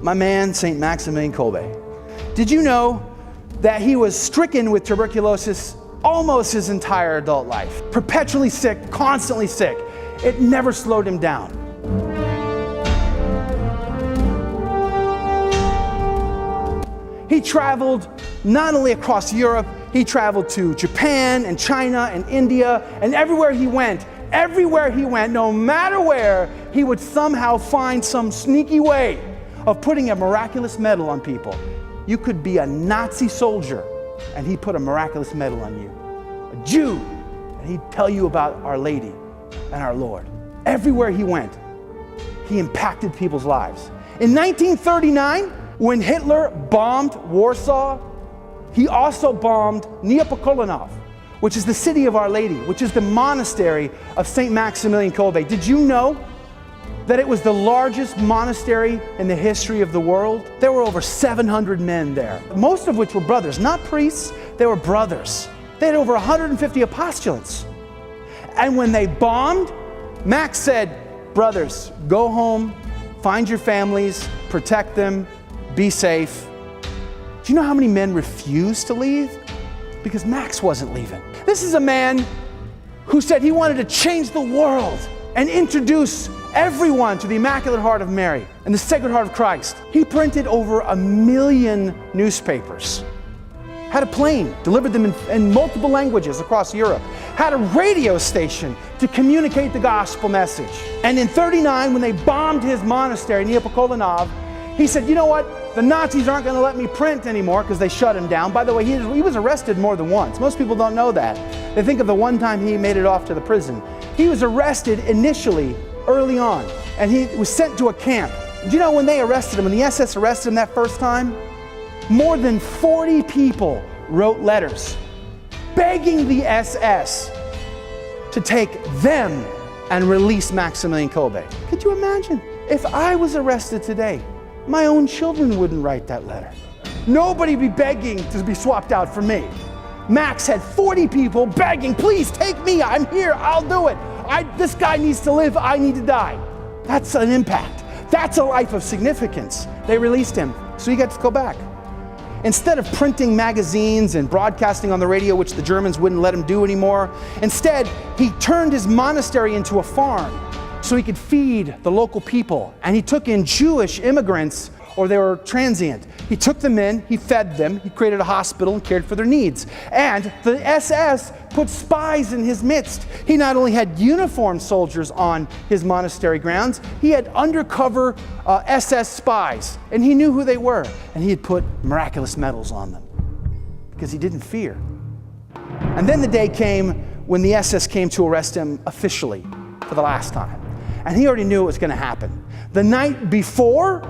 my man, Saint Maximilian Kolbe. Did you know that he was stricken with tuberculosis almost his entire adult life? Perpetually sick, constantly sick. It never slowed him down. He traveled not only across Europe, he traveled to Japan and China and India, and everywhere he went, no matter where, he would somehow find some sneaky way of putting a miraculous medal on people. You could be a Nazi soldier, and he'd put a miraculous medal on you. A Jew, and he'd tell you about Our Lady and our Lord. Everywhere he went, he impacted people's lives. In 1939, when Hitler bombed Warsaw, he also bombed Neopolkonów, which is the city of Our Lady, which is the monastery of Saint Maximilian Kolbe. Did you know that it was the largest monastery in the history of the world? There were over 700 men there, most of which were brothers, not priests, they were brothers. They had over 150 apostolates. And when they bombed, Max said, brothers, go home, find your families, protect them, be safe. Do you know how many men refused to leave? Because Max wasn't leaving. This is a man who said he wanted to change the world and introduce everyone to the Immaculate Heart of Mary and the Sacred Heart of Christ. He printed over 1 million newspapers, had a plane, delivered them in multiple languages across Europe, had a radio station to communicate the gospel message. And in 1939, when they bombed his monastery, Neopolkonów, he said, you know what? The Nazis aren't going to let me print anymore, because they shut him down. By the way, he was arrested more than once. Most people don't know that. They think of the one time he made it off to the prison. He was arrested initially, early on, and he was sent to a camp. Do you know when they arrested him, when the SS arrested him that first time, more than 40 people wrote letters begging the SS to take them and release Maximilian Kolbe. Could you imagine? If I was arrested today, my own children wouldn't write that letter. Nobody would be begging to be swapped out for me. Max had 40 people begging, please take me, I'm here, I'll do it. This guy needs to live, I need to die. That's an impact. That's a life of significance. They released him, so he got to go back. Instead of printing magazines and broadcasting on the radio, which the Germans wouldn't let him do anymore, instead, he turned his monastery into a farm so he could feed the local people. And he took in Jewish immigrants, or they were transient. He took them in, he fed them, he created a hospital and cared for their needs. And the SS put spies in his midst. He not only had uniformed soldiers on his monastery grounds, he had undercover SS spies, and he knew who they were. And he had put miraculous medals on them because he didn't fear. And then the day came when the SS came to arrest him officially for the last time. And he already knew it was going to happen. The night before,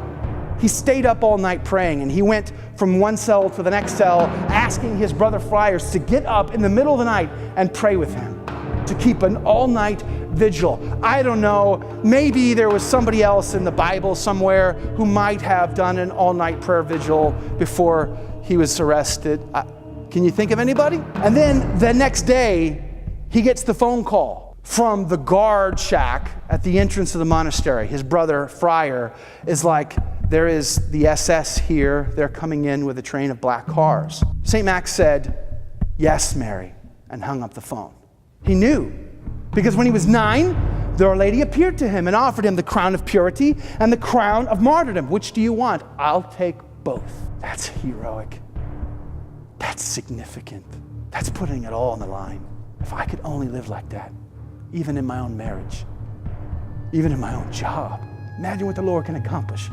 he stayed up all night praying, and he went from one cell to the next cell, asking his brother friars to get up in the middle of the night and pray with him, to keep an all-night vigil. I don't know, maybe there was somebody else in the Bible somewhere who might have done an all-night prayer vigil before he was arrested. Can you think of anybody? And then the next day, he gets the phone call from the guard shack at the entrance of the monastery. His brother, friar, is like, there is the SS here. They're coming in with a train of black cars. St. Max said, yes, Mary, and hung up the phone. He knew, because when he was 9, the Our Lady appeared to him and offered him the crown of purity and the crown of martyrdom. Which do you want? I'll take both. That's heroic. That's significant. That's putting it all on the line. If I could only live like that, even in my own marriage, even in my own job. Imagine what the Lord can accomplish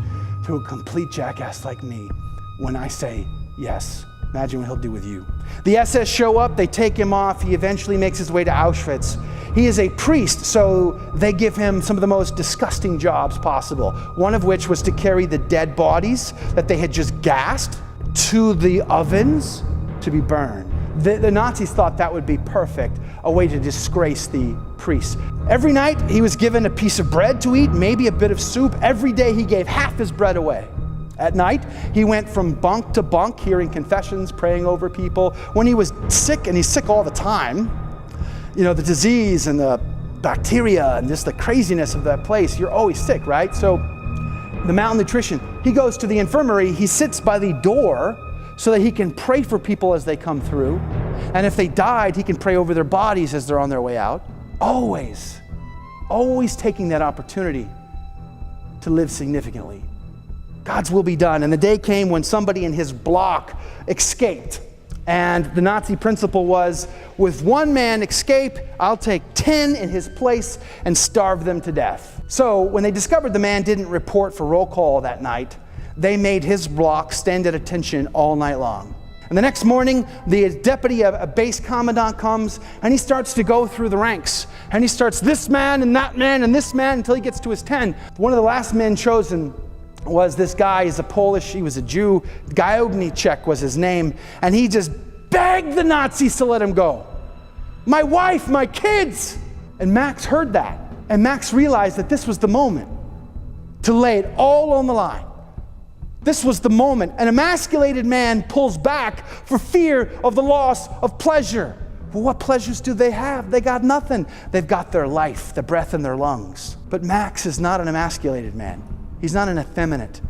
through a complete jackass like me when I say yes. Imagine what he'll do with you. The SS show up, they take him off. He eventually makes his way to Auschwitz. He is a priest, so they give him some of the most disgusting jobs possible. One of which was to carry the dead bodies that they had just gassed to the ovens to be burned. The Nazis thought that would be perfect, a way to disgrace the priests. Every night he was given a piece of bread to eat, maybe a bit of soup. Every day he gave half his bread away. At night, he went from bunk to bunk, hearing confessions, praying over people. When he was sick, and he's sick all the time, you know, the disease and the bacteria and just the craziness of that place, you're always sick, right? So the malnutrition. He goes to the infirmary. He sits by the door so that he can pray for people as they come through. And if they died, he can pray over their bodies as they're on their way out. Always taking that opportunity to live significantly. God's will be done. And the day came when somebody in his block escaped. And the Nazi principle was, with one man escape, I'll take 10 in his place and starve them to death. So when they discovered the man didn't report for roll call that night, they made his block stand at attention all night long. And the next morning, the deputy, a base commandant, comes and he starts to go through the ranks. And he starts this man and that man and this man until he gets to his 10. One of the last men chosen was this guy. He's a Polish, he was a Jew. Gajowniczek was his name. And he just begged the Nazis to let him go. My wife, my kids. And Max heard that. And Max realized that this was the moment to lay it all on the line. This was the moment. An emasculated man pulls back for fear of the loss of pleasure. Well, what pleasures do they have? They got nothing. They've got their life, the breath in their lungs. But Max is not an emasculated man. He's not an effeminate.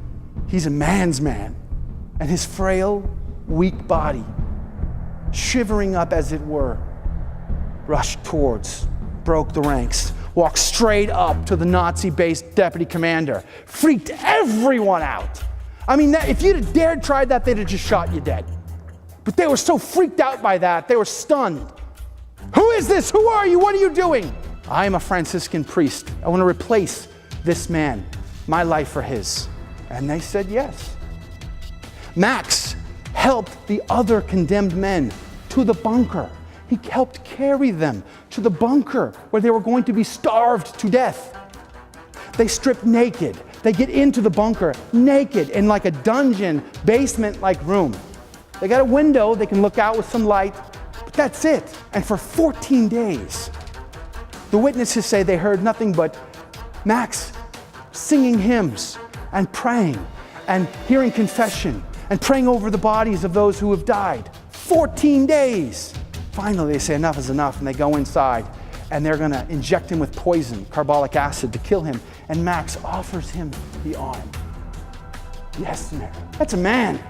He's a man's man. And his frail, weak body, shivering up as it were, rushed towards, broke the ranks, walked straight up to the Nazi-based deputy commander, freaked everyone out. I mean, if you'd have dared try that, they'd have just shot you dead. But they were so freaked out by that, they were stunned. Who is this? Who are you? What are you doing? I am a Franciscan priest. I want to replace this man, my life for his. And they said yes. Max helped the other condemned men to the bunker. He helped carry them to the bunker where they were going to be starved to death. They strip naked. They get into the bunker naked in like a dungeon, basement-like room. They got a window, they can look out with some light, but that's it. And for 14 days, the witnesses say they heard nothing but Max singing hymns and praying and hearing confession and praying over the bodies of those who have died. 14 days. Finally, they say enough is enough, and they go inside, and they're going to inject him with poison, carbolic acid, to kill him. And Max offers him the arm. Yes, Mary. That's a man.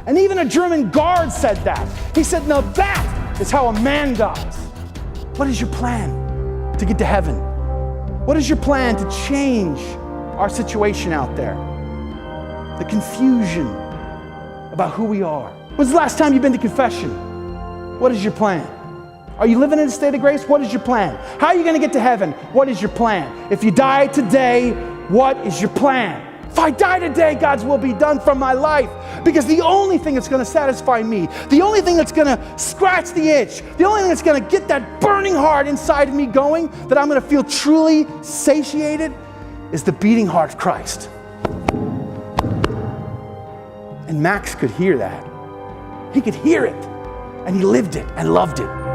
And even a German guard said that. He said, now that is how a man dies. What is your plan to get to heaven? What is your plan to change our situation out there? The confusion about who we are. When's the last time you've been to confession? What is your plan? Are you living in a state of grace? What is your plan? How are you going to get to heaven? What is your plan? If you die today, what is your plan? If I die today, God's will be done from my life. Because the only thing that's going to satisfy me, the only thing that's going to scratch the itch, the only thing that's going to get that burning heart inside of me going, that I'm going to feel truly satiated, is the beating heart of Christ. And Max could hear that. He could hear it. And he lived it and loved it.